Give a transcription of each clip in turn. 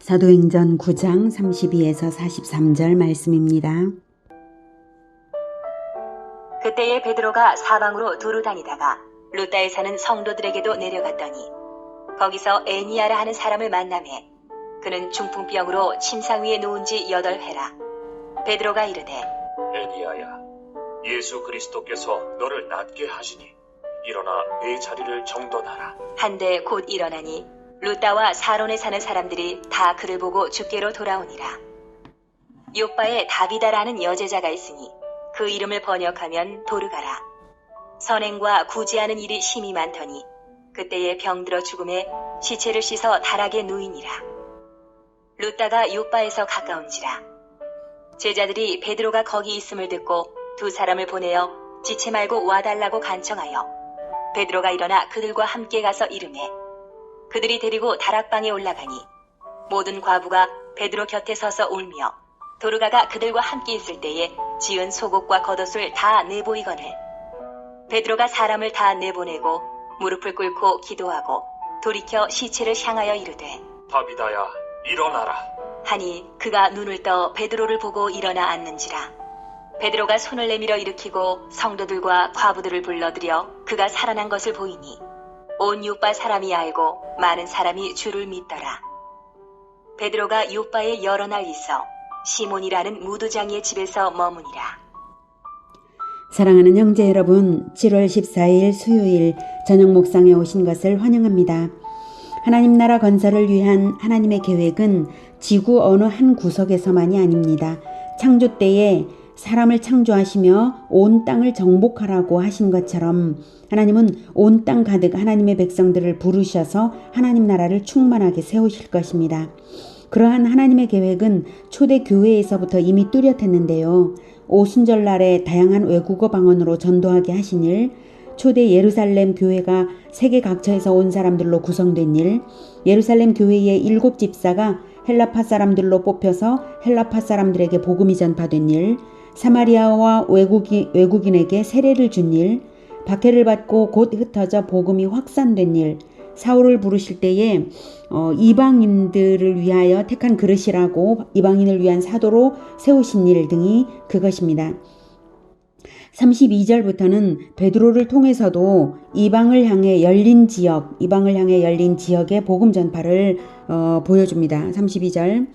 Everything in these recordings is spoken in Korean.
사도행전 9장 32에서 43절 말씀입니다. 그때에 베드로가 사방으로 두루 다니다가 루다에 사는 성도들에게도 내려갔더니 거기서 에니야라 하는 사람을 만나매 그는 중풍병으로 침상 위에 누운 지 8회라. 베드로가 이르되 에니야야, 예수 그리스도께서 너를 낫게 하시니 일어나 네 자리를 정돈하라. 한데 곧 일어나니 루다와 사론에 사는 사람들이 다 그를 보고 주께로 돌아오니라. 요빠에 다비다라는 여제자가 있으니 그 이름을 번역하면 도르가라. 선행과 구제하는 일이 심히 많더니 그때에 병들어 죽음에 시체를 씻어 다락에 누이니라. 루다가 요빠에서 가까운지라. 제자들이 베드로가 거기 있음을 듣고 두 사람을 보내어 지체 말고 와달라고 간청하여 베드로가 일어나 그들과 함께 가서 이르매 그들이 데리고 다락방에 올라가니 모든 과부가 베드로 곁에 서서 울며 도르가가 그들과 함께 있을 때에 지은 속옷과 겉옷을 다 내보이거늘 베드로가 사람을 다 내보내고 무릎을 꿇고 기도하고 돌이켜 시체를 향하여 이르되 다비다야, 일어나라. 하니 그가 눈을 떠 베드로를 보고 일어나 앉는지라. 베드로가 손을 내밀어 일으키고 성도들과 과부들을 불러들여 그가 살아난 것을 보이니 온 요빠 사람이 알고 많은 사람이 주를 믿더라. 베드로가 요빠에 여러 날 있어 시몬이라는 무두장이의 집에서 머무니라. 사랑하는 형제 여러분, 7월 14일 수요일 저녁 묵상에 오신 것을 환영합니다. 하나님 나라 건설을 위한 하나님의 계획은 지구 어느 한 구석에서만이 아닙니다. 창조 때에 사람을 창조하시며 온 땅을 정복하라고 하신 것처럼 하나님은 온 땅 가득 하나님의 백성들을 부르셔서 하나님 나라를 충만하게 세우실 것입니다. 그러한 하나님의 계획은 초대 교회에서부터 이미 뚜렷했는데요. 오순절날에 다양한 외국어 방언으로 전도하게 하신 일, 초대 예루살렘 교회가 세계 각처에서 온 사람들로 구성된 일, 예루살렘 교회의 7 집사가 헬라파 사람들로 뽑혀서 헬라파 사람들에게 복음이 전파된 일, 사마리아와 외국인에게 세례를 준 일, 박해를 받고 곧 흩어져 복음이 확산된 일, 사울을 부르실 때에 이방인들을 위하여 택한 그릇이라고 이방인을 위한 사도로 세우신 일 등이 그것입니다. 32절부터는 베드로를 통해서도 이방을 향해 열린 지역의 복음 전파를 보여줍니다. 32절.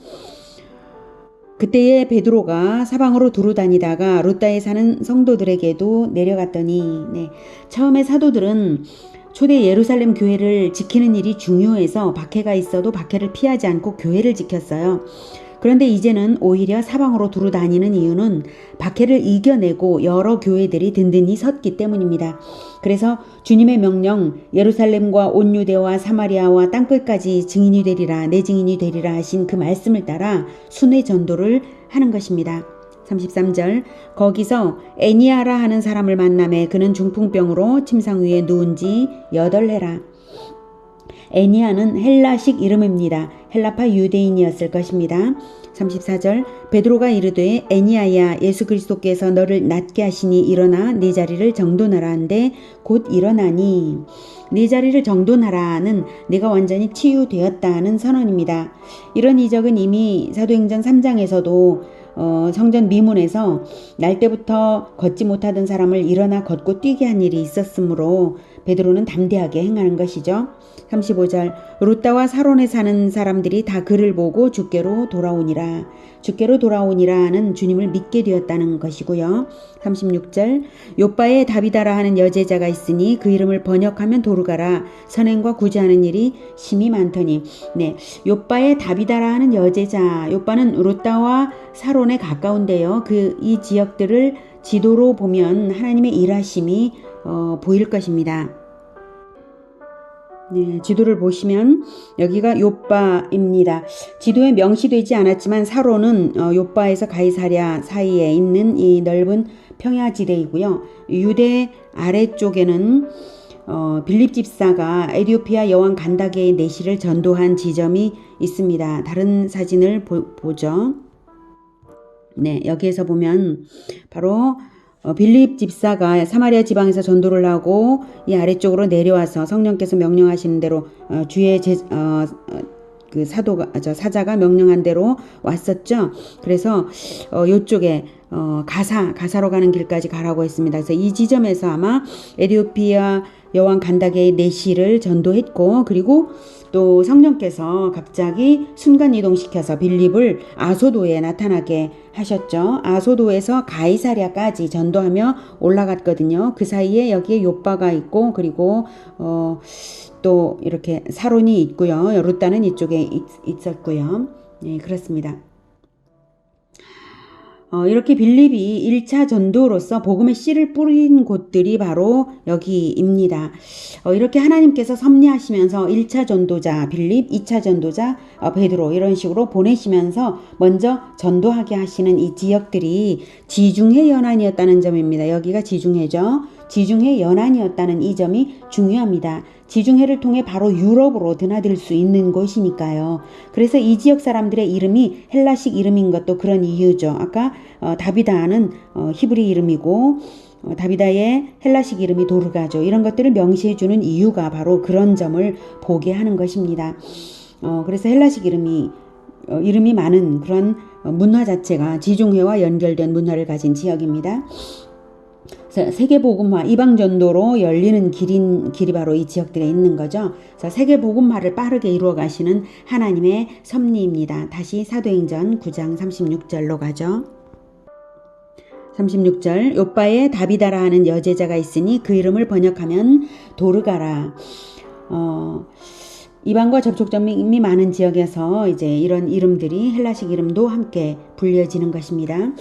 그때에 베드로가 사방으로 두루 다니다가 루다에 사는 성도들에게도 내려갔더니 처음에 사도들은 초대 예루살렘 교회를 지키는 일이 중요해서 박해가 있어도 박해를 피하지 않고 교회를 지켰어요. 그런데 이제는 오히려 사방으로 두루 다니는 이유는 박해를 이겨내고 여러 교회들이 든든히 섰기 때문입니다. 그래서 주님의 명령 예루살렘과 온 유대와 사마리아와 땅끝까지 증인이 되리라 내 증인이 되리라 하신 그 말씀을 따라 순회 전도를 하는 것입니다. 33절. 거기서 에니야라 하는 사람을 만나매 그는 중풍병으로 침상 위에 누운 지 8해라. 에니야는 헬라식 이름입니다. 헬라파 유대인이었을 것입니다. 34절. 베드로가 이르되 에니야야, 예수 그리스도께서 너를 낫게 하시니 일어나 네 자리를 정돈하라 한데 곧 일어나니. 네 자리를 정돈하라는 내가 완전히 치유되었다는 선언입니다. 이런 이적은 이미 사도행전 3장에서도 성전 미문에서 날 때부터 걷지 못하던 사람을 일어나 걷고 뛰게 한 일이 있었으므로 베드로는 담대하게 행하는 것이죠. 35절. 루다와 사론에 사는 사람들이 다 그를 보고 주께로 돌아오니라. 주께로 돌아오니라는 주님을 믿게 되었다는 것이고요. 36절. 요빠에 다비다라 하는 여제자가 있으니 그 이름을 번역하면 도르가라. 선행과 구제하는 일이 심히 많더니. 요빠에 다비다라 하는 여제자. 요빠는 루다와 사론에 가까운데요. 이 지역들을 지도로 보면 하나님의 일하심이 보일 것입니다. 지도를 보시면 여기가 요빠입니다. 지도에 명시되지 않았지만 사론은 요빠에서 가이사랴 사이에 있는 이 넓은 평야지대이고요. 유대 아래쪽에는 빌립 집사가 에티오피아 여왕 간다게의 내시를 전도한 지점이 있습니다. 다른 사진을 보죠. 여기에서 보면 바로 빌립 집사가 사마리아 지방에서 전도를 하고 이 아래쪽으로 내려와서 성령께서 명령하시는 대로 주의 그 사자가 명령한 대로 왔었죠. 그래서 요쪽에 가사로 가는 길까지 가라고 했습니다. 그래서 이 지점에서 아마 에티오피아 여왕 간다게의 내시를 전도했고, 그리고 또 성령께서 갑자기 순간 이동시켜서 빌립을 아소도에 나타나게 하셨죠. 아소도에서 가이사랴까지 전도하며 올라갔거든요. 그 사이에 여기에 욥바가 있고, 그리고 또 이렇게 사론이 있고요. 루따는 이쪽에 있었고요. 네, 그렇습니다. 이렇게 빌립이 1차 전도로서 복음의 씨를 뿌린 곳들이 바로 여기입니다. 이렇게 하나님께서 섭리하시면서 1차 전도자 빌립, 2차 전도자 베드로 이런 식으로 보내시면서 먼저 전도하게 하시는 이 지역들이 지중해 연안이었다는 점입니다. 여기가 지중해죠. 지중해 연안이었다는 이 점이 중요합니다. 지중해를 통해 바로 유럽으로 드나들 수 있는 곳이니까요. 그래서 이 지역 사람들의 이름이 헬라식 이름인 것도 그런 이유죠. 아까 다비다는 히브리 이름이고 다비다의 헬라식 이름이 도르가죠. 이런 것들을 명시해 주는 이유가 바로 그런 점을 보게 하는 것입니다. 그래서 헬라식 이름이 많은 그런 문화 자체가 지중해와 연결된 문화를 가진 지역입니다. 세계복음화, 이방전도로 열리는 길이 바로 이 지역들에 있는 거죠. 그래서 세계복음화를 빠르게 이루어 가시는 하나님의 섭리입니다. 다시 사도행전 9장 36절로 가죠. 36절, 욥바에 다비다라 하는 여제자가 있으니 그 이름을 번역하면 도르가라. 이방과 접촉점이 많은 지역에서 이제 이런 이름들이 헬라식 이름도 함께 불려지는 것입니다.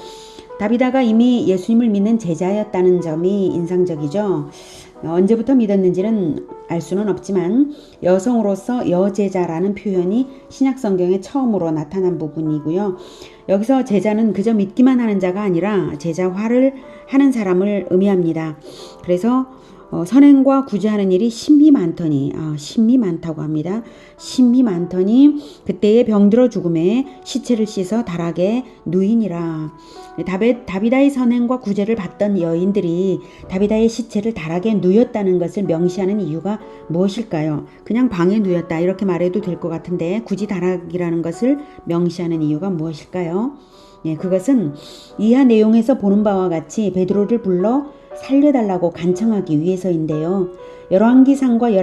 다비다가 이미 예수님을 믿는 제자였다는 점이 인상적이죠. 언제부터 믿었는지는 알 수는 없지만 여성으로서 여제자라는 표현이 신약 성경에 처음으로 나타난 부분이고요. 여기서 제자는 그저 믿기만 하는 자가 아니라 제자화를 하는 사람을 의미합니다. 그래서 선행과 구제하는 일이 심히 많더니 심히 많다고 합니다. 심히 많더니 그때에 병들어 죽음에 시체를 씻어 다락에 누이니라. 다비다의 선행과 구제를 받던 여인들이 다비다의 시체를 다락에 누였다는 것을 명시하는 이유가 무엇일까요? 그냥 방에 누였다 이렇게 말해도 될 것 같은데 굳이 다락이라는 것을 명시하는 이유가 무엇일까요? 예, 그것은 이하 내용에서 보는 바와 같이 베드로를 불러 살려달라고 간청하기 위해서인데요. 열왕기상과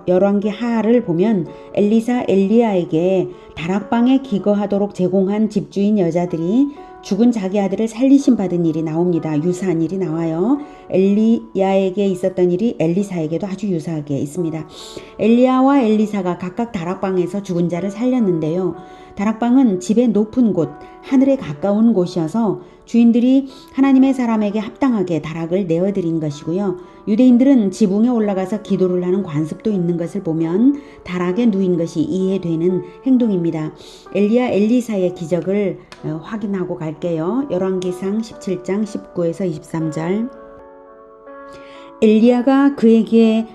열왕기하를 보면 엘리사 엘리야에게 다락방에 기거하도록 제공한 집주인 여자들이 죽은 자기 아들을 살리심 받은 일이 나옵니다. 유사한 일이 나와요. 엘리야에게 있었던 일이 엘리사에게도 아주 유사하게 있습니다. 엘리야와 엘리사가 각각 다락방에서 죽은 자를 살렸는데요. 다락방은 집의 높은 곳, 하늘에 가까운 곳이어서 주인들이 하나님의 사람에게 합당하게 다락을 내어드린 것이고요. 유대인들은 지붕에 올라가서 기도를 하는 관습도 있는 것을 보면 다락에 누인 것이 이해되는 행동입니다. 엘리야 엘리사의 기적을 확인하고 갈게요. 열왕기상 17장 19에서 23절. 엘리야가 그에게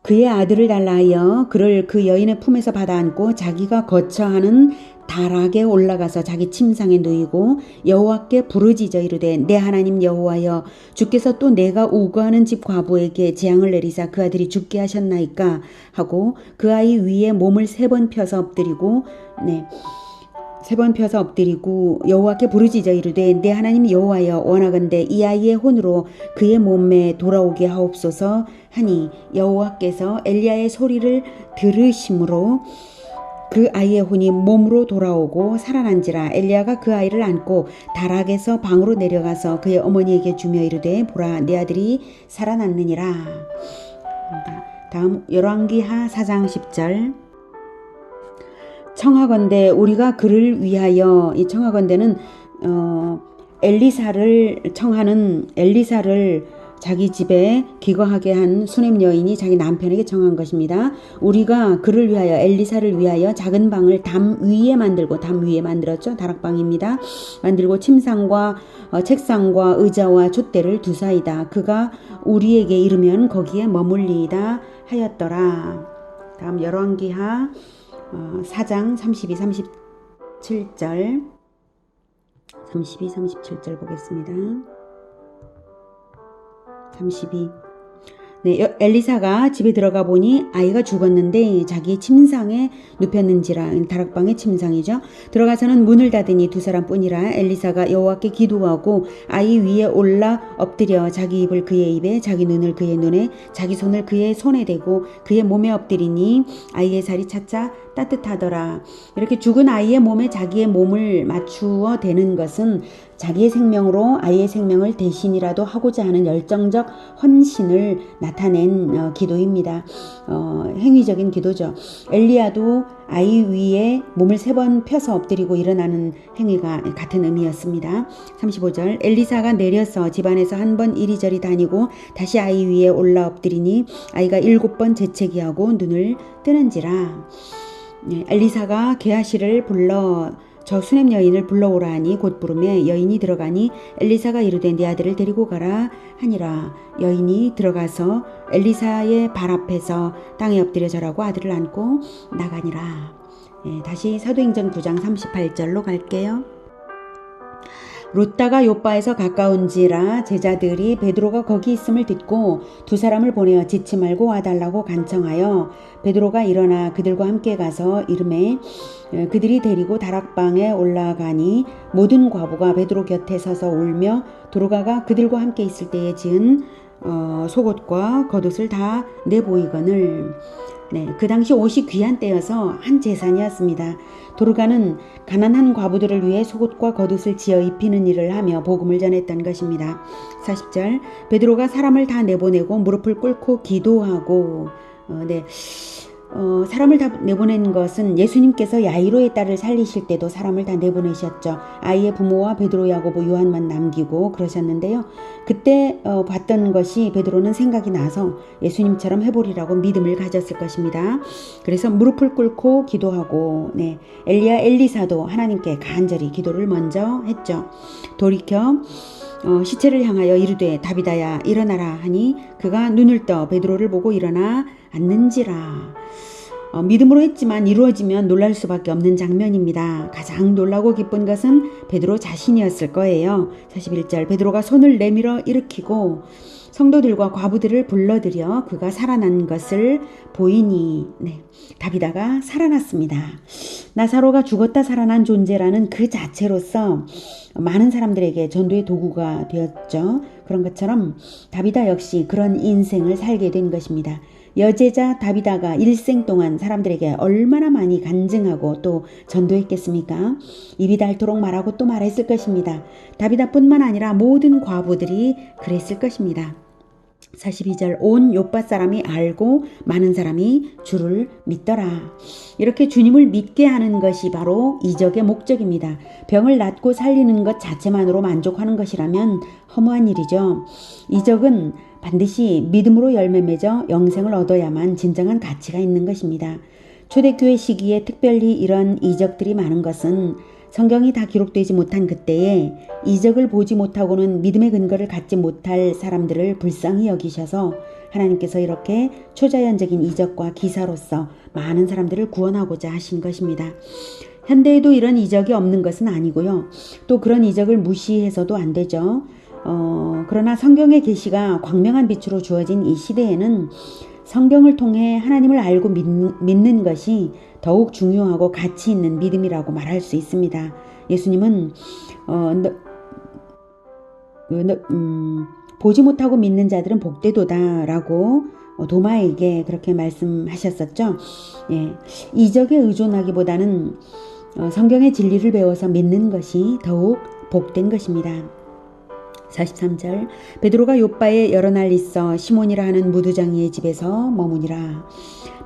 그의 아들을 달라 하여 그를 그 여인의 품에서 받아안고 자기가 거처하는 다락에 올라가서 자기 침상에 누이고 여호와께 부르짖어 이르되 내 하나님 여호와여 주께서 또 내가 우거하는 집 과부에게 재앙을 내리사 그 아들이 죽게 하셨나이까 하고 그 아이 위에 몸을 3번 펴서 엎드리고 3번 펴서 엎드리고 여호와께 부르짖어 이르되 내 하나님 여호와여 원하건대 이 아이의 혼으로 그의 몸에 돌아오게 하옵소서 하니 여호와께서 엘리야의 소리를 들으심으로 그 아이의 혼이 몸으로 돌아오고 살아난지라. 엘리야가 그 아이를 안고 다락에서 방으로 내려가서 그의 어머니에게 주며 이르되 보라 내 아들이 살아났느니라. 다음 열왕기하 4장 10절. 청하건대 우리가 그를 위하여, 이 청하건대는 엘리사를 청하는 엘리사를 자기 집에 기거하게 한 수냄 여인이 자기 남편에게 청한 것입니다. 우리가 그를 위하여 엘리사를 위하여 작은 방을 담 위에 만들었죠. 다락방입니다. 만들고 침상과 책상과 의자와 촛대를 두사이다. 그가 우리에게 이르면 거기에 머물리이다 하였더라. 다음 열왕기하 4장 32, 37절 32, 37절 보겠습니다. 32. 네, 엘리사가 집에 들어가 보니 아이가 죽었는데 자기 침상에 눕혔는지라. 다락방의 침상이죠. 들어가서는 문을 닫으니 두 사람뿐이라. 엘리사가 여호와께 기도하고 아이 위에 올라 엎드려 자기 입을 그의 입에, 자기 눈을 그의 눈에, 자기 손을 그의 손에 대고 그의 몸에 엎드리니 아이의 살이 차차 따뜻하더라. 이렇게 죽은 아이의 몸에 자기의 몸을 맞추어 대는 것은 자기의 생명으로 아이의 생명을 대신이라도 하고자 하는 열정적 헌신을 나타낸 기도입니다. 행위적인 기도죠. 엘리야도 아이 위에 몸을 3번 펴서 엎드리고 일어나는 행위가 같은 의미였습니다. 35절 엘리사가 내려서 집안에서 한 번 이리저리 다니고 다시 아이 위에 올라 엎드리니 아이가 7번 재채기하고 눈을 뜨는지라. 엘리사가 게하시를 불러 저 수냄 여인을 불러오라 하니 곧 부르매 여인이 들어가니 엘리사가 이르되 네 아들을 데리고 가라 하니라. 여인이 들어가서 엘리사의 발 앞에서 땅에 엎드려 절하고 아들을 안고 나가니라. 다시 사도행전 9장 38절로 갈게요. 룻다가 요바에서 가까운지라 제자들이 베드로가 거기 있음을 듣고 두 사람을 보내어 지치 말고 와달라고 간청하여 베드로가 일어나 그들과 함께 가서 이르매 그들이 데리고 다락방에 올라가니 모든 과부가 베드로 곁에 서서 울며 도르가가 그들과 함께 있을 때에 지은 속옷과 겉옷을 다 내보이거늘. 그 당시 옷이 귀한 때여서 한 재산이었습니다. 도르가는 가난한 과부들을 위해 속옷과 겉옷을 지어 입히는 일을 하며 복음을 전했던 것입니다. 40절 베드로가 사람을 다 내보내고 무릎을 꿇고 기도하고 사람을 다 내보낸 것은 예수님께서 야이로의 딸을 살리실 때도 사람을 다 내보내셨죠. 아이의 부모와 베드로, 야고보, 요한만 남기고 그러셨는데요. 그때 봤던 것이 베드로는 생각이 나서 예수님처럼 해보리라고 믿음을 가졌을 것입니다. 그래서 무릎을 꿇고 기도하고 엘리야, 엘리사도 하나님께 간절히 기도를 먼저 했죠. 돌이켜 시체를 향하여 이르되 다비다야 일어나라 하니 그가 눈을 떠 베드로를 보고 일어나 앉는지라. 믿음으로 했지만 이루어지면 놀랄 수밖에 없는 장면입니다. 가장 놀라고 기쁜 것은 베드로 자신이었을 거예요. 41절 베드로가 손을 내밀어 일으키고 성도들과 과부들을 불러들여 그가 살아난 것을 보이니 다비다가 살아났습니다. 나사로가 죽었다 살아난 존재라는 그 자체로서 많은 사람들에게 전도의 도구가 되었죠. 그런 것처럼 다비다 역시 그런 인생을 살게 된 것입니다. 여제자 다비다가 일생 동안 사람들에게 얼마나 많이 간증하고 또 전도했겠습니까? 입이 닳도록 말하고 또 말했을 것입니다. 다비다뿐만 아니라 모든 과부들이 그랬을 것입니다. 42절 온 요빠 사람이 알고 많은 사람이 주를 믿더라. 이렇게 주님을 믿게 하는 것이 바로 이적의 목적입니다. 병을 낫고 살리는 것 자체만으로 만족하는 것이라면 허무한 일이죠. 이적은 반드시 믿음으로 열매 맺어 영생을 얻어야만 진정한 가치가 있는 것입니다. 초대교회 시기에 특별히 이런 이적들이 많은 것은 성경이 다 기록되지 못한 그때에 이적을 보지 못하고는 믿음의 근거를 갖지 못할 사람들을 불쌍히 여기셔서 하나님께서 이렇게 초자연적인 이적과 기사로서 많은 사람들을 구원하고자 하신 것입니다. 현대에도 이런 이적이 없는 것은 아니고요. 또 그런 이적을 무시해서도 안 되죠. 그러나 성경의 계시가 광명한 빛으로 주어진 이 시대에는 성경을 통해 하나님을 알고 믿는 것이 더욱 중요하고 가치 있는 믿음이라고 말할 수 있습니다. 예수님은 보지 못하고 믿는 자들은 복되도다라고 도마에게 그렇게 말씀하셨었죠. 이적에 의존하기보다는 성경의 진리를 배워서 믿는 것이 더욱 복된 것입니다. 43절 베드로가 요빠에 여러 날 있어 시몬이라 하는 무두장이의 집에서 머무니라.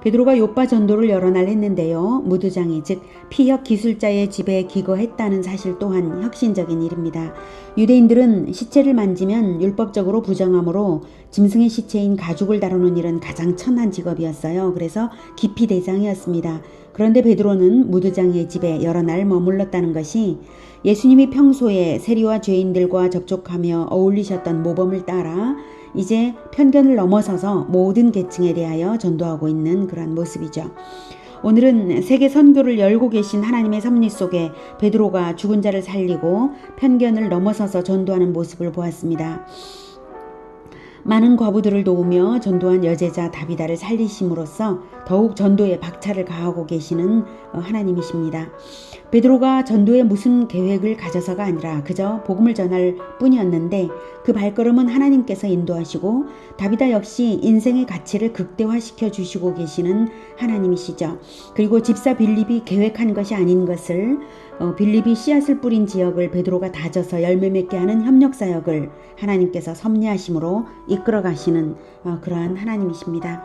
베드로가 요빠 전도를 여러 날 했는데요. 무두장이 즉 피역 기술자의 집에 기거했다는 사실 또한 혁신적인 일입니다. 유대인들은 시체를 만지면 율법적으로 부정하므로 짐승의 시체인 가죽을 다루는 일은 가장 천한 직업이었어요. 그래서 기피 대상이었습니다. 그런데 베드로는 무두장이의 집에 여러 날 머물렀다는 것이 예수님이 평소에 세리와 죄인들과 접촉하며 어울리셨던 모범을 따라 이제 편견을 넘어서서 모든 계층에 대하여 전도하고 있는 그런 모습이죠. 오늘은 세계 선교를 열고 계신 하나님의 섭리 속에 베드로가 죽은 자를 살리고 편견을 넘어서서 전도하는 모습을 보았습니다. 많은 과부들을 도우며 전도한 여제자 다비다를 살리심으로써 더욱 전도에 박차를 가하고 계시는 하나님이십니다. 베드로가 전도에 무슨 계획을 가져서가 아니라 그저 복음을 전할 뿐이었는데 그 발걸음은 하나님께서 인도하시고 다비다 역시 인생의 가치를 극대화시켜 주시고 계시는 하나님이시죠. 그리고 집사 빌립이 계획한 것이 아닌 것을 빌립이 씨앗을 뿌린 지역을 베드로가 다져서 열매 맺게 하는 협력 사역을 하나님께서 섭리하심으로 이끌어 가시는 그러한 하나님이십니다.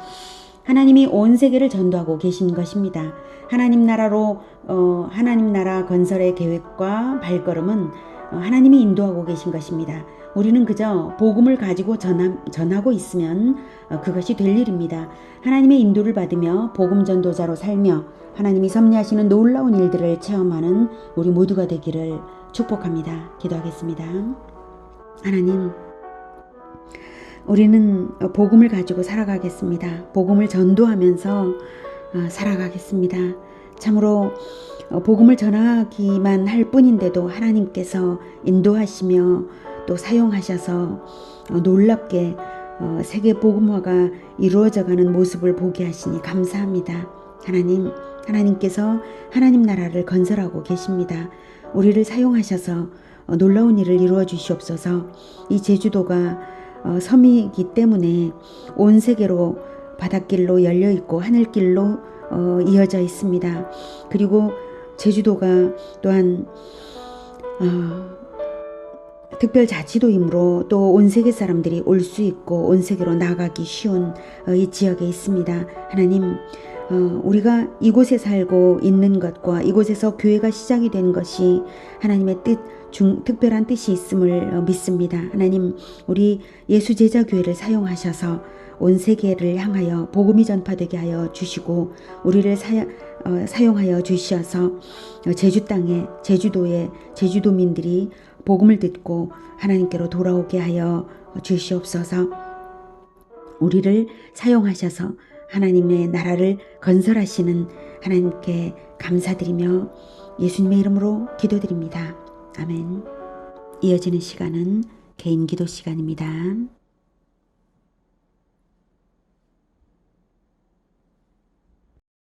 하나님이 온 세계를 전도하고 계신 것입니다. 하나님 나라 건설의 계획과 발걸음은 하나님이 인도하고 계신 것입니다. 우리는 그저 복음을 가지고 전하고 있으면 그것이 될 일입니다. 하나님의 인도를 받으며 복음 전도자로 살며 하나님이 섭리하시는 놀라운 일들을 체험하는 우리 모두가 되기를 축복합니다. 기도하겠습니다. 하나님, 우리는 복음을 가지고 살아가겠습니다. 복음을 전도하면서 살아가겠습니다. 참으로 복음을 전하기만 할 뿐인데도 하나님께서 인도하시며 또 사용하셔서 놀랍게 세계 복음화가 이루어져가는 모습을 보게 하시니 감사합니다. 하나님께서 하나님 나라를 건설하고 계십니다. 우리를 사용하셔서 놀라운 일을 이루어 주시옵소서. 이 제주도가 섬이기 때문에 온 세계로 바닷길로 열려 있고 하늘길로 이어져 있습니다. 그리고 제주도가 또한 특별자치도이므로 또 온 세계 사람들이 올 수 있고 온 세계로 나가기 쉬운 이 지역에 있습니다. 하나님, 우리가 이곳에 살고 있는 것과 이곳에서 교회가 시작이 된 것이 하나님의 특별한 뜻이 있음을 믿습니다. 하나님, 우리 예수제자교회를 사용하셔서 온 세계를 향하여 복음이 전파되게 하여 주시고 우리를 사용하여 주셔서 제주 땅에 제주도의 제주도민들이 복음을 듣고 하나님께로 돌아오게 하여 주시옵소서. 우리를 사용하셔서 하나님의 나라를 건설하시는 하나님께 감사드리며 예수님의 이름으로 기도드립니다. 아멘. 이어지는 시간은 개인 기도 시간입니다.